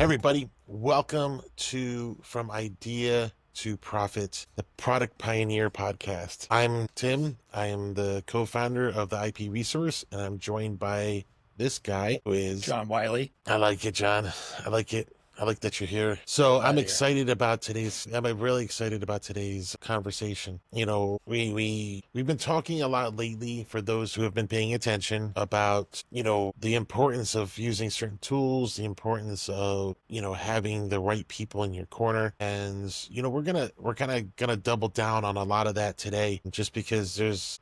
Everybody, welcome to From Idea to Profit, the Product Pioneer podcast. I'm Tim. I am the co-founder of the IP Resource, and I'm joined by this guy who is John Wiley. I like it, John. I like it. I like that you're here. So I'm excited about I'm really excited about today's conversation. You know, we've been talking a lot lately, for those who have been paying attention, about, the importance of using certain tools, the importance of, having the right people in your corner. And, we're kind of gonna double down on a lot of that today, just because there's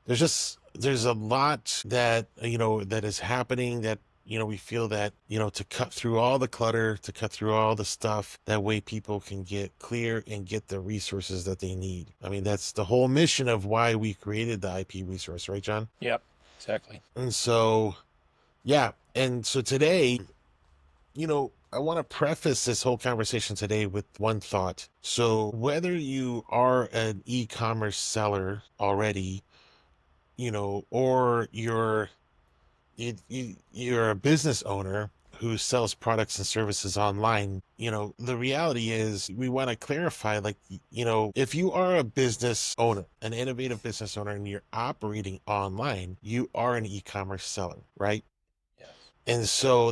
a lot that, that is happening that, we feel that, to cut through all the clutter, to cut through all the stuff, that way people can get clear and get the resources that they need. I mean, that's the whole mission of why we created the IP Resource, right, John? Yep, exactly. And so, yeah. And so today, I want to preface this whole conversation today with one thought. So whether you are an e-commerce seller already, or you're a business owner who sells products and services online, the reality is we want to clarify, like, if you are a business owner, an innovative business owner, and you're operating online, you are an e-commerce seller, right? Yes. And so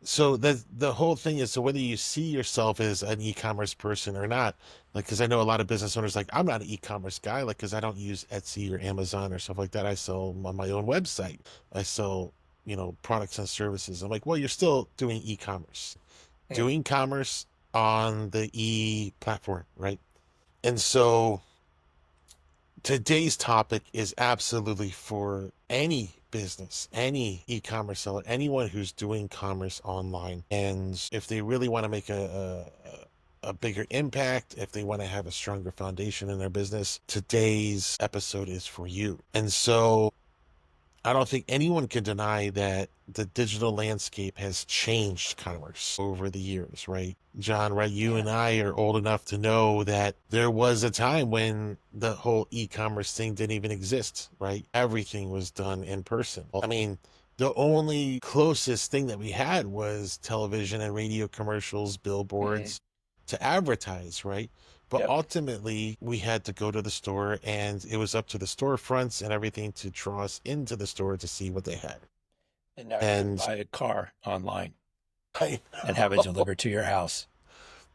so that the whole thing is, so whether you see yourself as an e-commerce person or not, like, because I know a lot of business owners, like, I'm not an e-commerce guy, like, because I don't use Etsy or Amazon or stuff like that. I sell on my own website. I sell, products and services. I'm like, well, you're still doing e-commerce, doing commerce on the platform, right? And so today's topic is absolutely for any business, any e-commerce seller, anyone who's doing commerce online. And if they really want to make a bigger impact, if they want to have a stronger foundation in their business, today's episode is for you. And so I don't think anyone can deny that the digital landscape has changed commerce over the years, right? John, right? You and I are old enough to know that there was a time when the whole e-commerce thing didn't even exist, right? Everything was done in person. I mean, the only closest thing that we had was television and radio commercials, billboards to advertise, right? But ultimately, we had to go to the store, and it was up to the storefronts and everything to draw us into the store to see what they had. And now you can And buy a car online I and have it delivered to your house.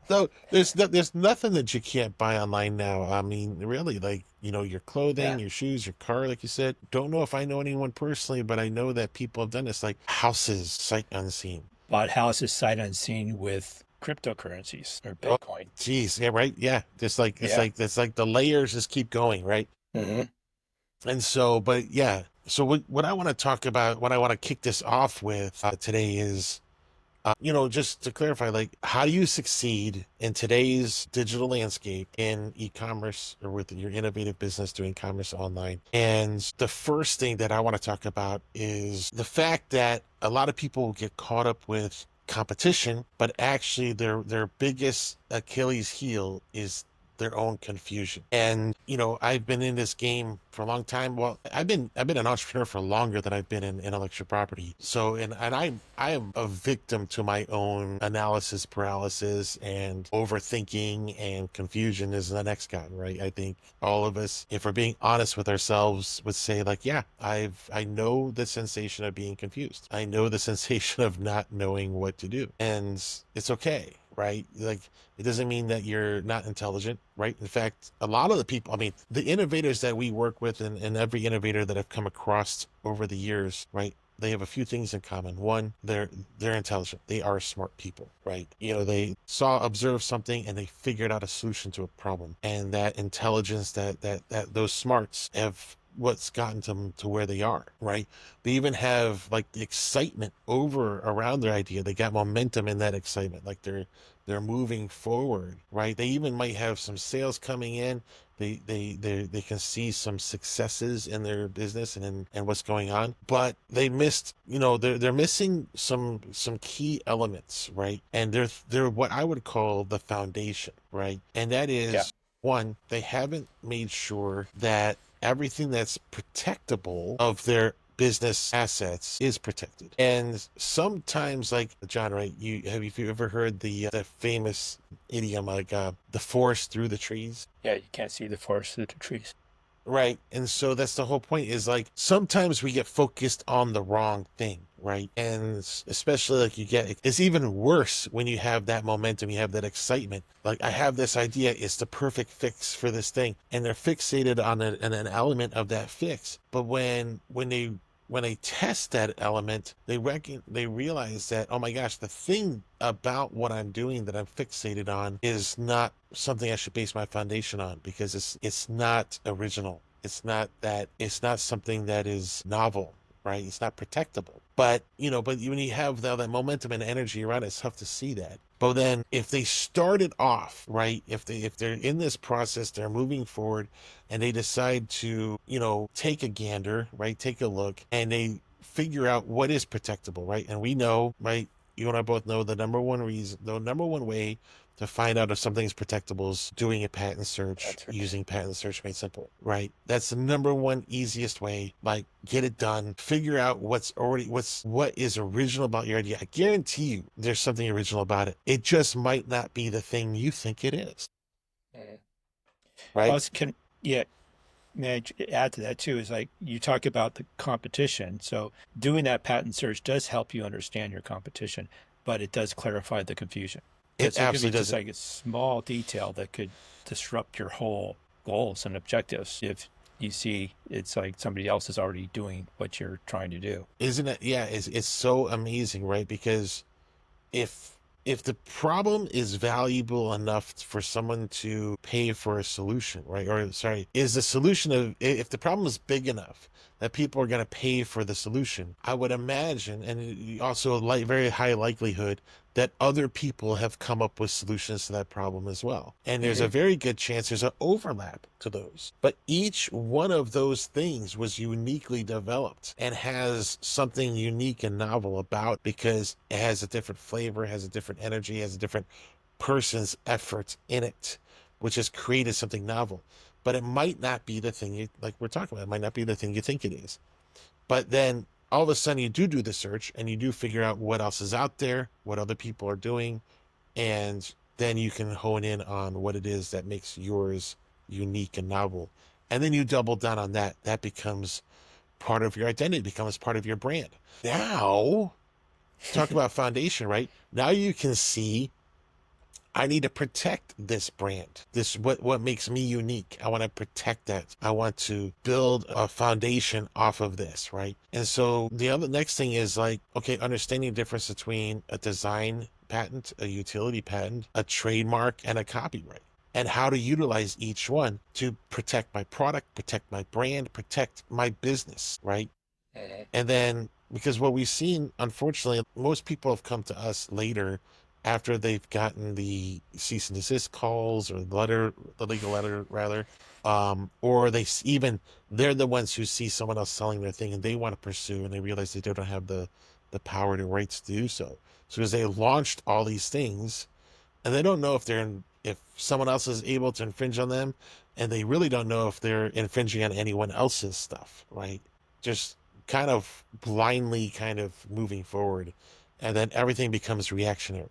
So there's nothing that you can't buy online now. I mean, really, like, your clothing, your shoes, your car, like you said. Don't know if I know anyone personally, but I know that people have done this, like houses, sight unseen. Bought houses sight unseen with cryptocurrencies or Oh, Bitcoin. geez, yeah, right, yeah. Just like it's like the layers just keep going, right? And so, but yeah. So what I want to talk about, what I want to kick this off with today is, just to clarify, like, how do you succeed in today's digital landscape in e-commerce, or with your innovative business doing commerce online? And the first thing that I want to talk about is the fact that a lot of people get caught up with competition, but actually their biggest Achilles heel is their own confusion. And I've been in this game for a long time. Well, I've been an entrepreneur for longer than I've been in intellectual property. So and I am a victim to my own analysis paralysis and overthinking, and confusion is the next guy, right? I think all of us, if we're being honest with ourselves, would say, like, yeah, I know the sensation of being confused. I know the sensation of not knowing what to do. And it's okay, right? Like, it doesn't mean that you're not intelligent, right? In fact, a lot of the people, I mean, the innovators that we work with, and every innovator that I've come across over the years, right? They have a few things in common. One, they're intelligent. They are smart people, right? They observed something, and they figured out a solution to a problem. And that intelligence, that those smarts have what's gotten them to where they are, right? They even have, like, the excitement over around their idea. They got momentum in that excitement, like they're moving forward, right? They even might have some sales coming in. They can see some successes in their business and what's going on, but they missed, they're missing some key elements, right? And they're what I would call the foundation, right? And that is, one, they haven't made sure that everything that's protectable of their business assets is protected. And sometimes, like John, right? If you ever heard the famous idiom like the forest through the trees? Yeah, you can't see the forest through the trees. Right. And so that's the whole point is like sometimes we get focused on the wrong thing, right? And especially like it's even worse when you have that momentum, you have that excitement. Like I have this idea, it's the perfect fix for this thing. And they're fixated on an element of that fix. But when they test that element, they realize that, oh my gosh, the thing about what I'm doing that I'm fixated on is not something I should base my foundation on, because it's not original. It's not something that is novel, right? It's not protectable. But when you have all that momentum and energy around it, it's tough to see that. But then if they started off right, if they're in this process, they're moving forward, and they decide to take a gander, right, take a look, and they figure out what is protectable, right? And we know, right, you and I both know the number one way to find out if something's protectable is doing a patent search, That's right. using patent search made simple, right? That's the number one easiest way. Like, get it done, figure out what is original about your idea. I guarantee you there's something original about it. It just might not be the thing you think it is. Right? Also, may I add to that too, is like you talk about the competition. So doing that patent search does help you understand your competition, but it does clarify the confusion. It absolutely does. Just like a small detail that could disrupt your whole goals and objectives if you see it's like somebody else is already doing what you're trying to do. Isn't it? Yeah, it's so amazing, right? Because if the problem is valuable enough for someone to pay for a solution, right? Or sorry, is the solution if the problem is big enough that people are going to pay for the solution, I would imagine, and also very high likelihood that other people have come up with solutions to that problem as well. And there's a very good chance there's an overlap to those. But each one of those things was uniquely developed and has something unique and novel about, because it has a different flavor, has a different energy, has a different person's effort in it, which has created something novel. But it might not be the thing like we're talking about. It might not be the thing you think it is. But then all of a sudden you do the search and you do figure out what else is out there, what other people are doing, and then you can hone in on what it is that makes yours unique and novel. And then you double down on that. That becomes part of your identity, becomes part of your brand. Now, talk about foundation, right? Now you can see, I need to protect this brand. This what makes me unique. I want to protect that. I want to build a foundation off of this, right? And so the next thing is like, okay, understanding the difference between a design patent, a utility patent, a trademark, and a copyright, and how to utilize each one to protect my product, protect my brand, protect my business, right? And then, because what we've seen, unfortunately, most people have come to us later after they've gotten the cease and desist calls, or the legal letter rather, or they're the ones who see someone else selling their thing and they want to pursue, and they realize they don't have the power to rights to do so. So as they launched all these things, and they don't know if someone else is able to infringe on them, and they really don't know if they're infringing on anyone else's stuff, right? Just kind of blindly kind of moving forward, and then everything becomes reactionary.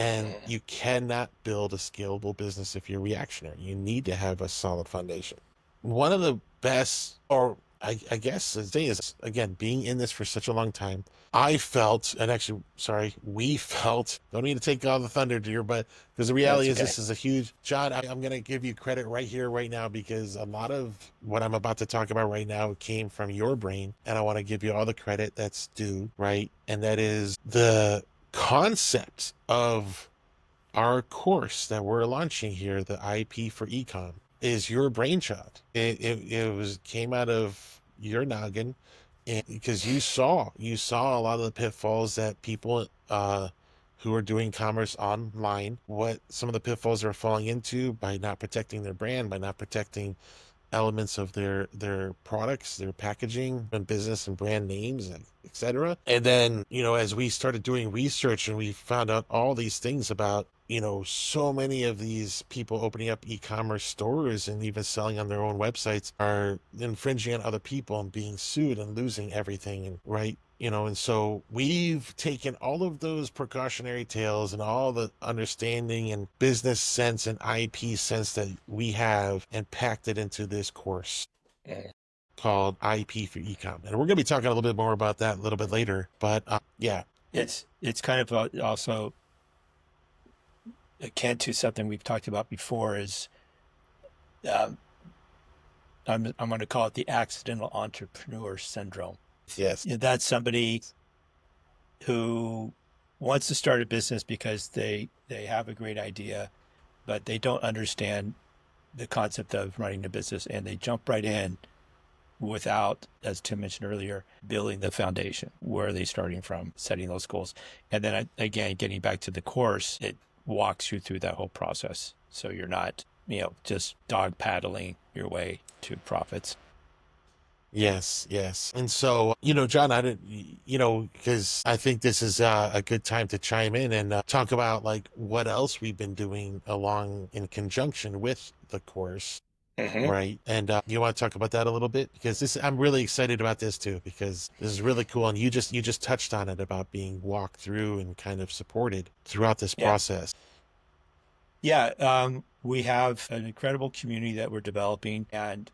And you cannot build a scalable business if you're reactionary. You need to have a solid foundation. One of the best, or I guess the thing is, again, being in this for such a long time, I felt, and actually, sorry, we felt, don't need to take all the thunder, dear, but because the reality is this is a huge, John, I'm going to give you credit right here, right now, because a lot of what I'm about to talk about right now came from your brain, and I want to give you all the credit that's due, right? And that is the concept of our course that we're launching here, the IP for Ecom, is your brainchild. It came out of your noggin, and because you saw a lot of the pitfalls that people who are doing commerce online, what some of the pitfalls they're falling into by not protecting their brand, by not protecting elements of their products, their packaging and business and brand names, etc. And then as we started doing research and we found out all these things about so many of these people opening up e-commerce stores and even selling on their own websites are infringing on other people and being sued and losing everything, and right. And so we've taken all of those precautionary tales and all the understanding and business sense and IP sense that we have and packed it into this course called IP for Ecom. And we're going to be talking a little bit more about that a little bit later. But yeah. It's kind of also akin to something we've talked about before is I'm going to call it the accidental entrepreneur syndrome. Yes. That's somebody who wants to start a business because they have a great idea, but they don't understand the concept of running a business, and they jump right in without, as Tim mentioned earlier, building the foundation. Where are they starting from, setting those goals? And then again, getting back to the course, it walks you through that whole process. So you're not, just dog paddling your way to profits. Yes, yes. And so, John, I didn't, because I think this is a good time to chime in and talk about like what else we've been doing along in conjunction with the course. Right. And you want to talk about that a little bit? Because I'm really excited about this too, because this is really cool. And you just touched on it about being walked through and kind of supported throughout this process. Yeah. We have an incredible community that we're developing, and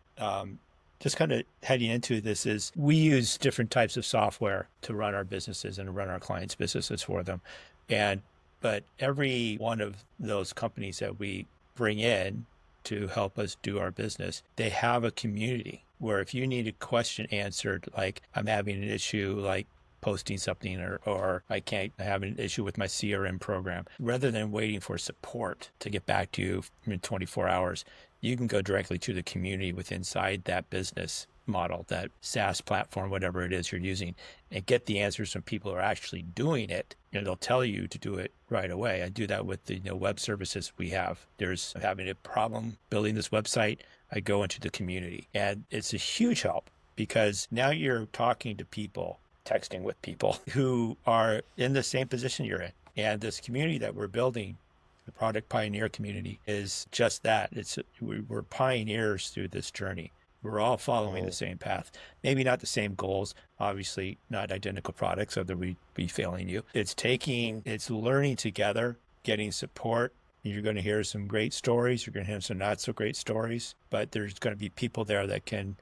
just kind of heading into this is we use different types of software to run our businesses and run our clients' businesses for them. But every one of those companies that we bring in to help us do our business, they have a community where if you need a question answered, like I'm having an issue, like posting something, or I have an issue with my CRM program, rather than waiting for support to get back to you in 24 hours, you can go directly to the community within inside that business model, that SaaS platform, whatever it is you're using, and get the answers from people who are actually doing it. They'll tell you to do it right away. I do that with the web services we have. There's having a problem building this website, I go into the community, and it's a huge help because now you're talking to people, texting with people who are in the same position you're in. And this community that we're building, the Product Pioneer community, is just that. We're pioneers through this journey. We're all following the same path. Maybe not the same goals, obviously not identical products, or that we'd be failing you. It's learning together, getting support. You're going to hear some great stories. You're going to hear some not so great stories, but there's going to be people there that can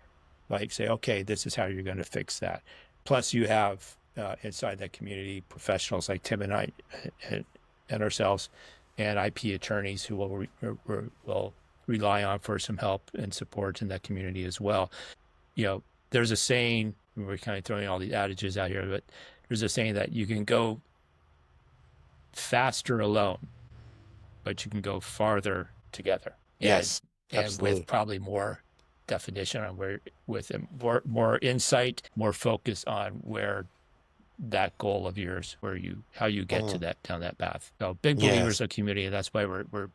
say, okay, this is how you're going to fix that. Plus you have inside that community professionals like Tim and I and ourselves, and IP attorneys who will rely on for some help and support in that community as well. There's a saying, we're kind of throwing all these adages out here, but there's a saying that you can go faster alone, but you can go farther together. Yes, and with probably more definition on with more insight, more focus on where that goal of yours, how you get to that, down that path. So big believers of community. That's why we're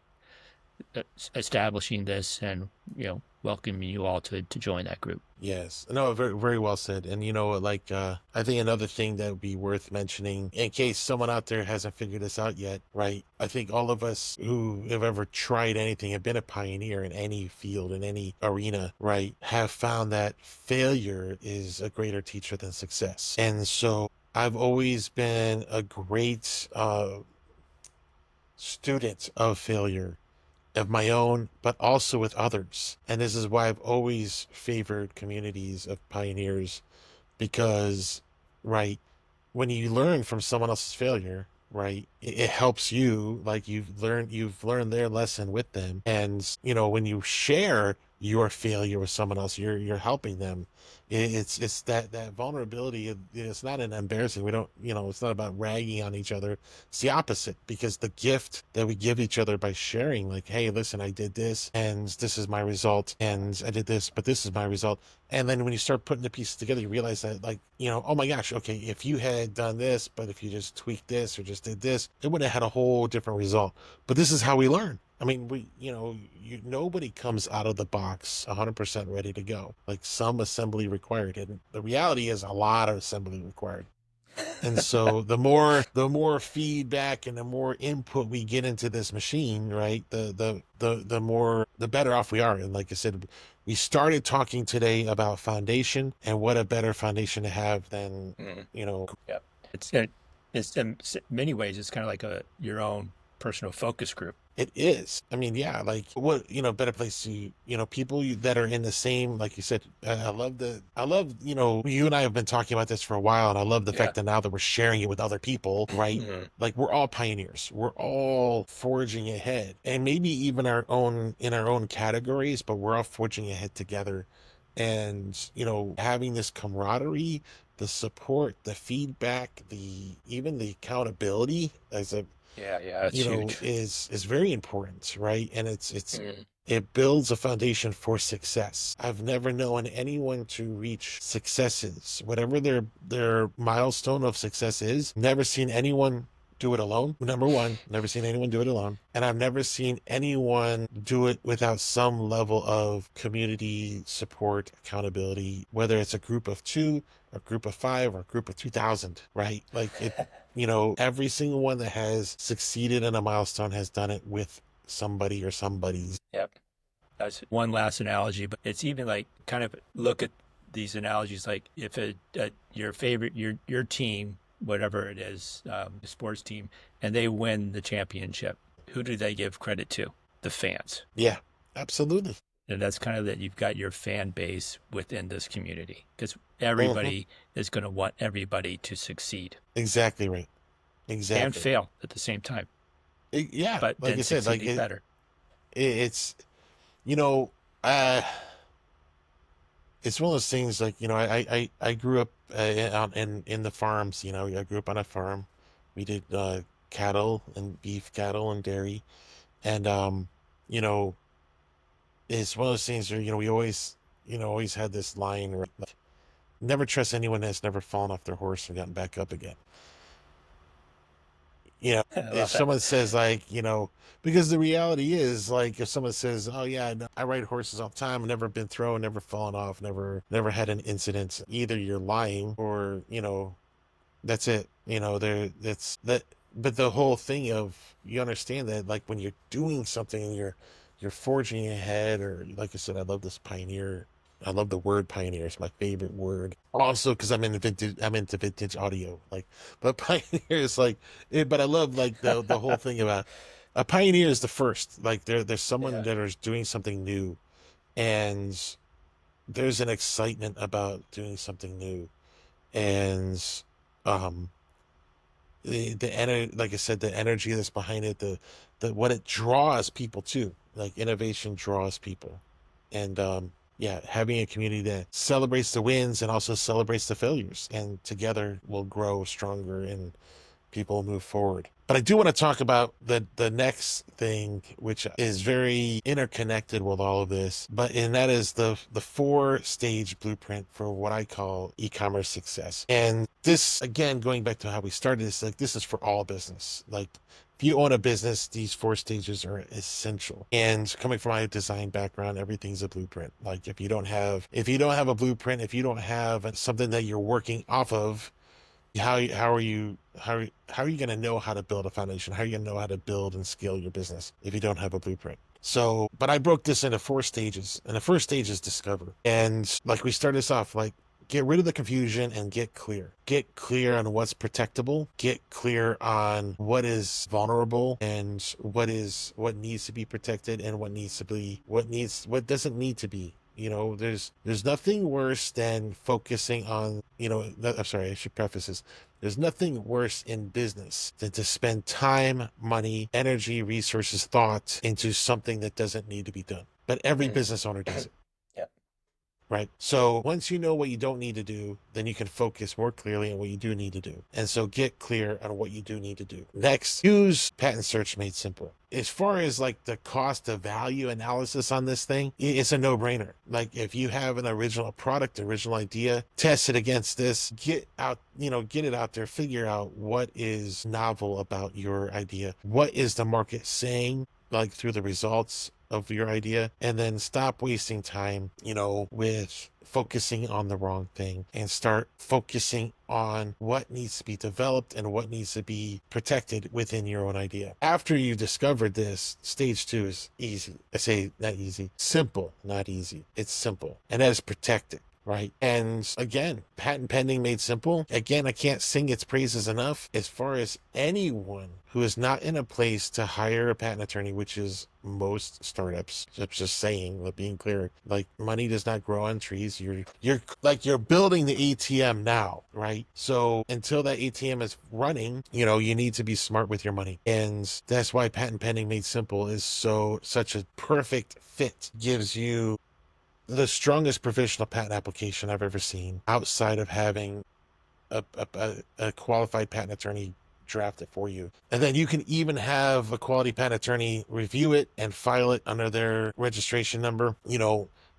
establishing this and welcoming you all to join that group. Yes, no, very, very well said. And I think another thing that would be worth mentioning, in case someone out there hasn't figured this out yet, right? I think all of us who have ever tried anything, have been a pioneer in any field, in any arena, right, have found that failure is a greater teacher than success. And so I've always been a great student of failure, of my own, but also with others. And this is why I've always favored communities of pioneers, because, right, when you learn from someone else's failure, right, it helps you. Like you've learned their lesson with them. And, when you share your failure with someone else, you're helping them. It's that vulnerability. It's not an embarrassing. We don't, it's not about ragging on each other. It's the opposite, because the gift that we give each other by sharing, like, hey, listen, I did this and this is my result, and I did this, but this is my result. And then when you start putting the pieces together, you realize that, like, oh my gosh, okay, if you had done this, but if you just tweaked this or just did this, it would have had a whole different result. But this is how we learn. I mean, nobody comes out of the box 100% ready to go. Like, some assembly required. And the reality is a lot of assembly required. And so the more feedback and the more input we get into this machine, right? The more the better off we are. And like I said, we started talking today about foundation, and what a better foundation to have than, you know, Yeah. It's in many ways, it's kind of like your own personal focus group. it is. I mean, yeah, like what, better place to, people that are in the same, like you said, I love, you and I have been talking about this for a while, and I love the Yeah. fact that now that we're sharing it with other people, right? Like we're all pioneers. We're all forging ahead, and maybe even in our own categories, but we're all forging ahead together. And, having this camaraderie, the support, the feedback, even the accountability as a Yeah, yeah, that's huge. is very important, right? And it's Mm. it builds a foundation for success. I've never known anyone to reach successes, whatever their milestone of success is. Never seen anyone do it alone. Number one, never seen anyone do it alone. And I've never seen anyone do it without some level of community support, accountability, whether it's a group of two, a group of five, or a group of 2,000, right? Like every single one that has succeeded in a milestone has done it with somebody or somebody's. Yep. That's one last analogy, but it's even like kind of look at these analogies like if your favorite your team, whatever it is, the sports team, and they win the championship, who do they give credit to? The fans. Yeah, absolutely. And that's kind of that you've got your fan base within this community because Hmm. everybody is going to want everybody to succeed Exactly right. and Exactly. fail at the same time, Yeah, but like then I said, like succeeding better. it's you know, uh, it's one of those things. Like I grew up out in the farms. I grew up on a farm. We did cattle and beef cattle and dairy, and you know, it's one of those things where we always had this line where, like, never trust anyone that's never fallen off their horse and gotten back up again. I If love that. someone says, like, because the reality is, like, if someone says, oh yeah, no, I ride horses all the time, I've never been thrown, never fallen off, never had an incident, either you're lying or that's it. There that's that. But the whole thing of, you understand that, like, when you're doing something and you're forging ahead, or like I said, I love this pioneer. I love the word pioneer. It's my favorite word. Also, because I'm into vintage audio. Like, but pioneer is like, but I love, like, the whole thing about a pioneer is the first. Like, there's someone Yeah. that is doing something new, and there's an excitement about doing something new, and um like I said, the energy that's behind it, the what it draws people to, like innovation draws people. And yeah, having a community that celebrates the wins and also celebrates the failures, and together we'll grow stronger and people move forward. But I do want to talk about the next thing, which is very interconnected with all of this. And that is the 4-stage blueprint for what I call e-commerce success. And this, again, going back to how we started this, like, this is for all business. Like, if you own a business, these 4 stages are essential. And coming from my design background, everything's a blueprint. Like, if you don't have a blueprint, if you don't have something that you're working off of, how are you going to know how to build a foundation? How are you going to know how to build and scale your business if you don't have a blueprint? So, but I broke this into 4 stages, and the first stage is discover. And like, we start this off, like, get rid of the confusion and get clear. Get clear on what's protectable. Get clear on what is vulnerable, and what needs to be protected, and what doesn't need to be. There's nothing worse than focusing on, I'm sorry, I should preface this. There's nothing worse in business than to spend time, money, energy, resources, thought into something that doesn't need to be done. But every Mm. business owner does it. Yeah. Right. So once you know what you don't need to do, then you can focus more clearly on what you do need to do. And so get clear on what you do need to do. Next, use patent search made simple. As far as, like, the cost of value analysis on this thing, it's a no-brainer. Like, if you have an original product, original idea, test it against this, get it out there, figure out what is novel about your idea. What is the market saying, like, through the results? of your idea, and then stop wasting time, with focusing on the wrong thing, and start focusing on what needs to be developed and what needs to be protected within your own idea. After you've discovered this, stage 2 is easy. I say not easy, simple, not easy. It's simple, and that is protected. Right. And again, patent pending made simple. Again, I can't sing its praises enough. As far as anyone who is not in a place to hire a patent attorney, which is most startups, just saying, being clear, like money does not grow on trees. You're building the ATM now, right? So until that ATM is running, you need to be smart with your money. And that's why patent pending made simple is such a perfect fit. Gives you the strongest provisional patent application I've ever seen, outside of having a qualified patent attorney draft it for you. And then you can even have a quality patent attorney review it and file it under their registration number,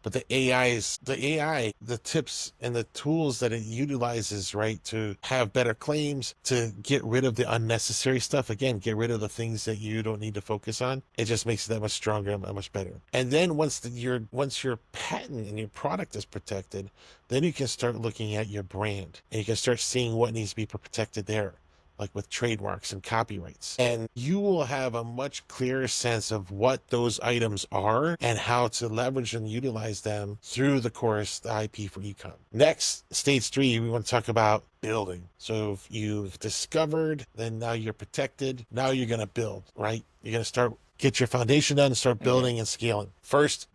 but the tips and the tools that it utilizes, right, to have better claims, to get rid of the unnecessary stuff. Again, get rid of the things that you don't need to focus on. It just makes it that much stronger and that much better. And then once your patent and your product is protected, then you can start looking at your brand, and you can start seeing what needs to be protected there, like with trademarks and copyrights. And you will have a much clearer sense of what those items are and how to leverage and utilize them through the course, the IP for econ. Next, stage 3, we want to talk about building. So if you've discovered, then now you're protected. Now you're going to build, right? You're going to get your foundation done and start building and scaling. First,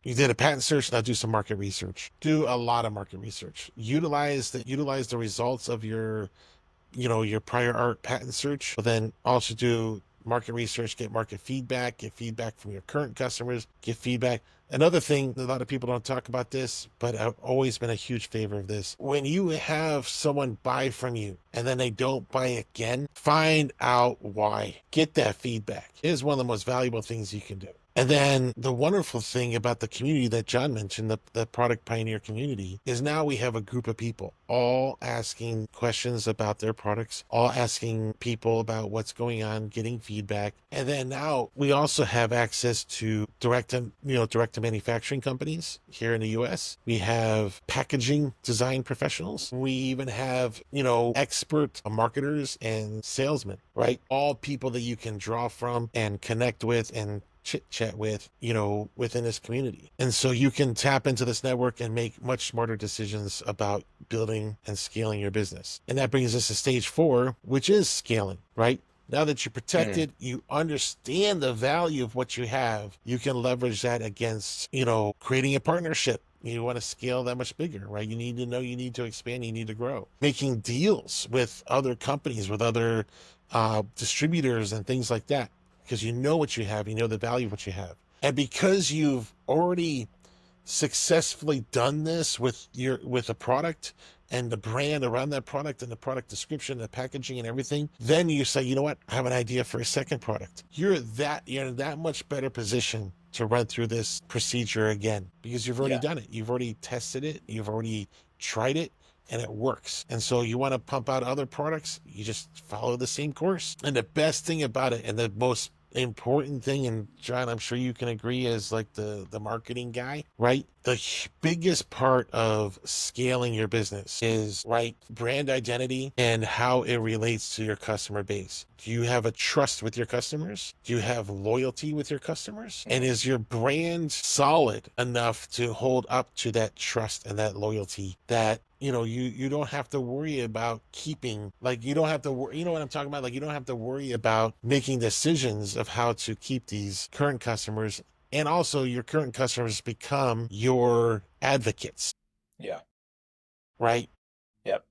you did a patent search, now do some market research. Do a lot of market research. Utilize the results of your prior art patent search, but then also do market research, get market feedback, get feedback from your current customers, get feedback. Another thing, a lot of people don't talk about this, but I've always been a huge favor of this. When you have someone buy from you and then they don't buy again, find out why. Get that feedback. It is one of the most valuable things you can do. And then the wonderful thing about the community that John mentioned, the Product Pioneer community, is now we have a group of people all asking questions about their products, all asking people about what's going on, getting feedback. And then now we also have access to direct to manufacturing companies here in the US. We have packaging design professionals. We even have, expert marketers and salesmen, right? All people that you can draw from and connect with and chit chat with, within this community. And so you can tap into this network and make much smarter decisions about building and scaling your business. And that brings us to stage 4, which is scaling, right? Now that you're protected, you understand the value of what you have. You can leverage that against, creating a partnership. You want to scale that much bigger, right? You need to know you need to expand, you need to grow. Making deals with other companies, with other distributors and things like that. Because you know what you have, you know the value of what you have. And because you've already successfully done this with a product and the brand around that product and the product description, the packaging and everything, then you say, you know what, I have an idea for a second product. You're in that much better position to run through this procedure again, because you've already done it. You've already tested it. You've already tried it. And it works. And so you want to pump out other products, you just follow the same course. And the best thing about it, and the most important thing, and John, I'm sure you can agree as like the marketing guy, right? The biggest part of scaling your business is, right, brand identity and how it relates to your customer base. Do you have a trust with your customers? Do you have loyalty with your customers? And is your brand solid enough to hold up to that trust and that loyalty that you don't have to worry about keeping, like, you don't have to worry, you know what I'm talking about? Like, you don't have to worry about making decisions of how to keep these current customers. And also your current customers become your advocates. Yeah. Right? Yep.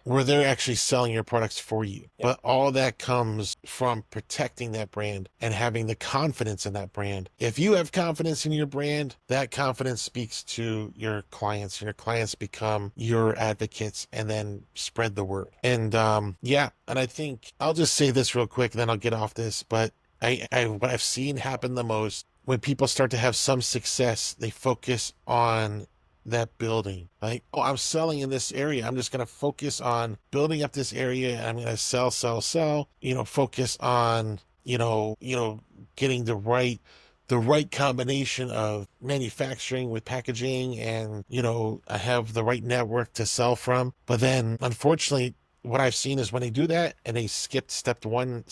Where they're actually selling your products for you. Yep. But all that comes from protecting that brand and having the confidence in that brand. If you have confidence in your brand, that confidence speaks to your clients, and your clients become your advocates, and then spread the word. And and I think I'll just say this real quick, then I'll get off this. But what I've seen happen the most, when people start to have some success, they focus on that building. Like, oh, I'm selling in this area, I'm just going to focus on building up this area, and I'm going to sell, focus on, getting the right the right combination of manufacturing with packaging and, I have the right network to sell from. But then unfortunately, what I've seen is when they do that and they skipped stage one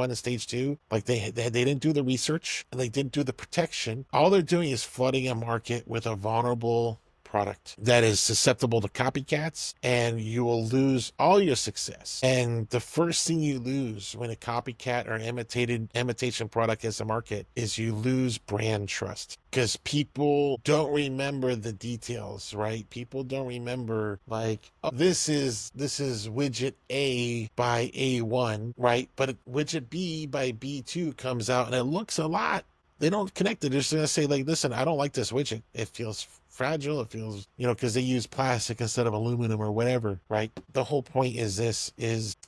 and stage two, like they didn't do the research and they didn't do the protection. All they're doing is flooding a market with a vulnerable product that is susceptible to copycats, and you will lose all your success. And the first thing you lose when a copycat or imitation product hits the market is you lose brand trust, because people don't remember the details, right? People don't remember, like, oh, this is widget A by A1, right? But widget B by B2 comes out and it looks a lot. They don't connect it. They're just going to say, like, listen, I don't like this widget. It feels fragile. It feels, because they use plastic instead of aluminum or whatever, right? The whole point is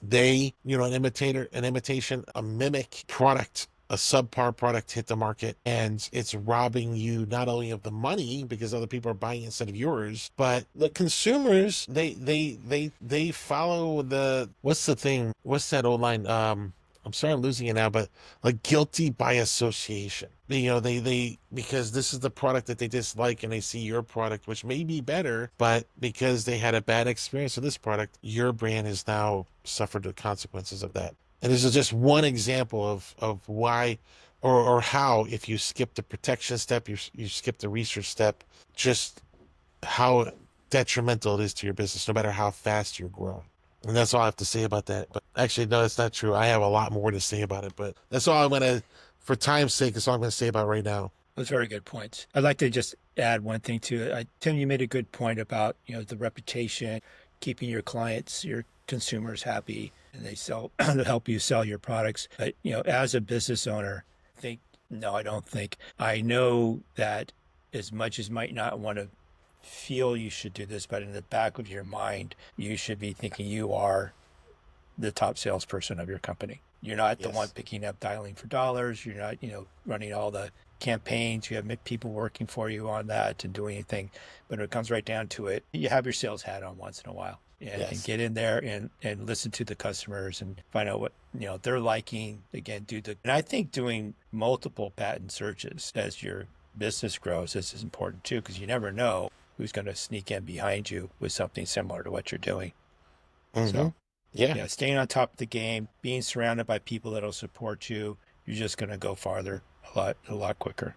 they, an imitation, a mimic product, a subpar product hit the market, and it's robbing you not only of the money because other people are buying it instead of yours, but the consumers, they follow what's that old line? I'm sorry, I'm losing it now, but like guilty by association. They because this is the product that they dislike, and they see your product, which may be better, but because they had a bad experience with this product, your brand has now suffered the consequences of that. And this is just one example of why or how, if you skip the protection step, you skip the research step, just how detrimental it is to your business, no matter how fast you're growing. And that's all I have to say about that. But actually, no, that's not true. I have a lot more to say about it, but that's all I'm going to, for time's sake, that's all I'm going to say about right now. Those very good points. I'd like to just add one thing to it. Tim, you made a good point about, the reputation, keeping your clients, your consumers happy, and they help you sell your products. But, as a business owner, I know that as much as might not want to feel you should do this, but in the back of your mind, you should be thinking you are the top salesperson of your company. You're not the one picking up dialing for dollars. You're not, running all the campaigns. You have people working for you on that and doing anything. But when it comes right down to it, you have your sales hat on once in a while and get in there and listen to the customers and find out what, they're liking. Again, and I think doing multiple patent searches as your business grows, this is important too, because you never know who's going to sneak in behind you with something similar to what you're doing. Mm-hmm. So, staying on top of the game, being surrounded by people that'll support you, you're just going to go farther a lot quicker.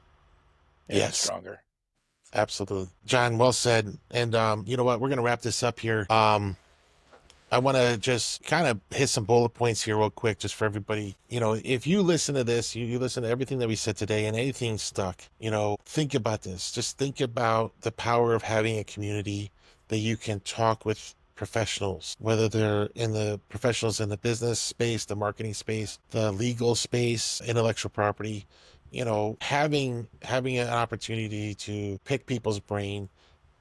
And stronger. Absolutely. John, well said. And you know what? We're going to wrap this up here. I want to just kind of hit some bullet points here real quick, just for everybody. If you listen to this, you listen to everything that we said today and anything stuck, think about this. Just think about the power of having a community that you can talk with professionals, whether they're professionals in the business space, the marketing space, the legal space, intellectual property, having an opportunity to pick people's brain,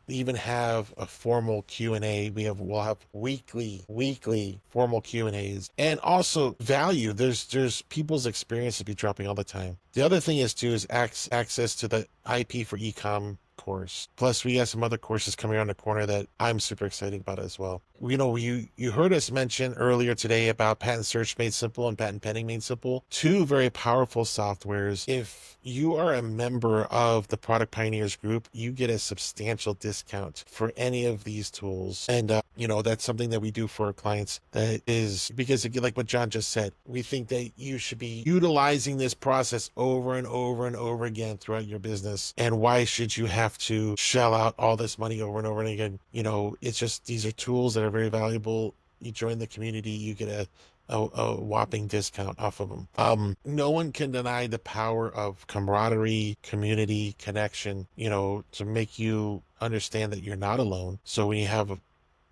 even have a formal Q&A. We'll have weekly formal Q&As, and also value. There's people's experience to be dropping all the time. The other thing is access to the IP for e-com course. Plus, we got some other courses coming around the corner that I'm super excited about as well. You heard us mention earlier today about Patent Search Made Simple and Patent Pending Made Simple, two very powerful softwares. If you are a member of the Product Pioneers group, you get a substantial discount for any of these tools. And, that's something that we do for our clients. That is because, like what John just said, we think that you should be utilizing this process over and over and over again throughout your business. And why should you have to shell out all this money over and over and again? It's just, these are tools that are very valuable. You join the community, you get a whopping discount off of them. No one can deny the power of camaraderie, community, connection, to make you understand that you're not alone. So when you have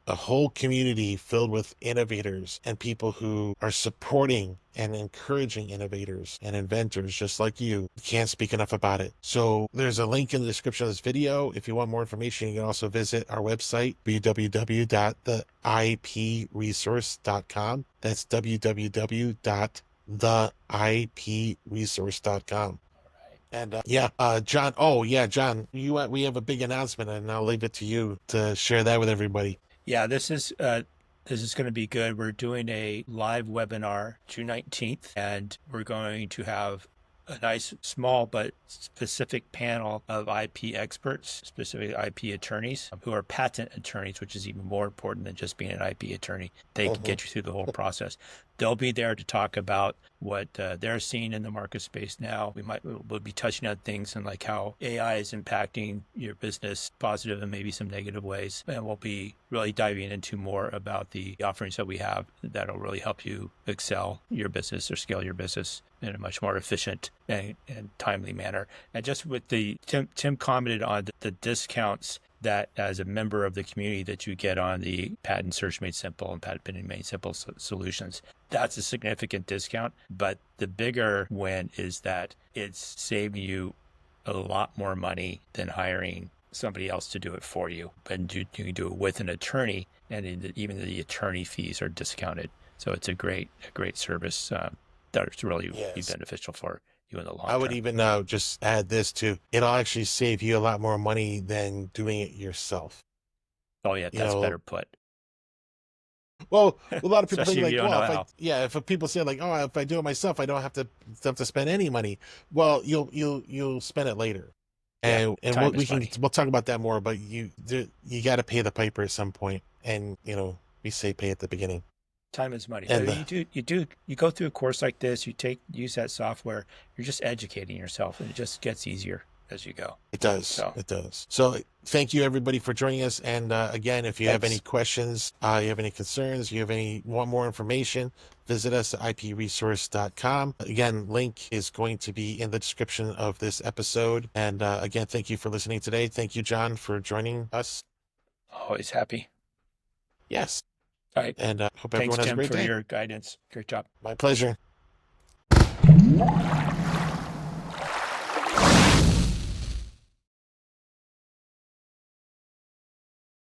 a whole community filled with innovators and people who are supporting and encouraging innovators and inventors just like you, can't speak enough about it. So there's a link in the description of this video. If you want more information, you can also visit our website, www.theipresource.com. That's www.theipresource.com. And John. Oh yeah, John. We have a big announcement, and I'll leave it to you to share that with everybody. Yeah, this is going to be good. We're doing a live webinar June 19th, and we're going to have a nice, small, but specific panel of IP experts, specifically IP attorneys who are patent attorneys, which is even more important than just being an IP attorney. They can get you through the whole process. They'll be there to talk about what they're seeing in the market space now. We'll be touching on things and like how AI is impacting your business, positive and maybe some negative ways. And we'll be really diving into more about the offerings that we have that'll really help you excel your business or scale your business in a much more efficient and timely manner. And just with Tim commented on the discounts that as a member of the community that you get on the Patent Search Made Simple and Patent Pending Made Simple solutions. That's a significant discount, but the bigger win is that it's saving you a lot more money than hiring somebody else to do it for you. But you can do it with an attorney, and even the attorney fees are discounted. So it's a great service that's really be beneficial for you in the long term. I would even just add this too. It'll actually save you a lot more money than doing it yourself. Oh yeah, that's better put. Well, a lot of people think like, well, if people say like, oh, if I do it myself, I don't have to spend any money. Well, you'll spend it later, and we'll talk about that more. But you got to pay the piper at some point, and we say pay at the beginning. Time is money. And you go through a course like this, use that software, you're just educating yourself, and it just gets easier as you go. It does. It does. So thank you everybody for joining us. And again, if you have any questions, you have any concerns, want more information, visit us at ipresource.com. Again, link is going to be in the description of this episode. And again, thank you for listening today. Thank you, John, for joining us. Always happy. Yes. All right. And hope everyone has a great day. Thanks, Tim, for your guidance. Great job. My pleasure.